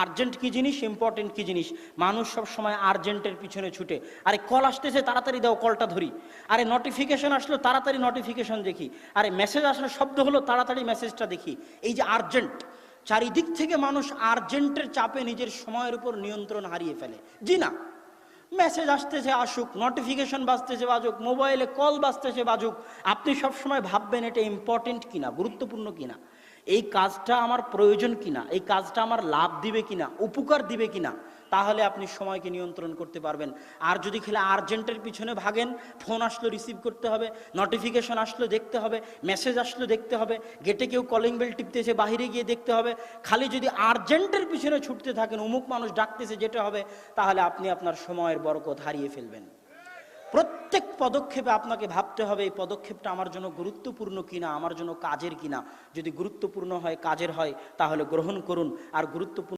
Urgent কি জিনিস, important কি জিনিস। মানুষ সব সময় আর্জেন্টের পিছনে ছুটে, আরে কল আসতেছে তাড়াতাড়ি দাও, কলটা ধরি। আরে নোটিফিকেশন আসলো তাড়াতাড়ি নোটিফিকেশন দেখি। আরে মেসেজ আসলো, শব্দ হলো তাড়াতাড়ি মেসেজটা দেখি। এই যে আর্জেন্ট, চারিদিক থেকে মানুষ আর্জেন্টের চাপে নিজের সময়ের উপর নিয়ন্ত্রণ হারিয়ে ফেলে। জি না, মেসেজ আসতেছে আসুক, নোটিফিকেশন বাজতেছে বাজুক, মোবাইলে কল বাজতেছে বাজুক, আপনি সবসময় ভাববেন এটা ইম্পর্টেন্ট কিনা, গুরুত্বপূর্ণ কিনা, এই কাজটা আমার প্রয়োজন কিনা, এই কাজটা আমার লাভ দিবে কিনা, উপকার দিবে কিনা। তাহলে আপনি সময়কে নিয়ন্ত্রণ করতে পারবেন। আর যদি খেলে আর্জেন্টের পিছনে ভাগেন, ফোন আসলো রিসিভ করতে হবে, নোটিফিকেশন আসলো দেখতে হবে, মেসেজ আসলো দেখতে হবে, গেটে কেউ কলিং বেল টিপতেছে বাইরে গিয়ে দেখতে হবে, খালি যদি আর্জেন্টের পিছনে ছুটতে থাকেন, অমুক মানুষ ডাকতেছে যেতে হবে, তাহলে আপনি আপনার সময়ের বরকত হারিয়ে ফেলবেন। প্রত্যেক পদক্ষেপে আপনাকে ভাবতে হবে এই পদক্ষেপটা আমার জন্য গুরুত্বপূর্ণ কিনা, আমার জন্য কাজের কিনা। যদি গুরুত্বপূর্ণ হয়, কাজের হয়, তাহলে গ্রহণ করুন। আর গুরুত্বপূর্ণ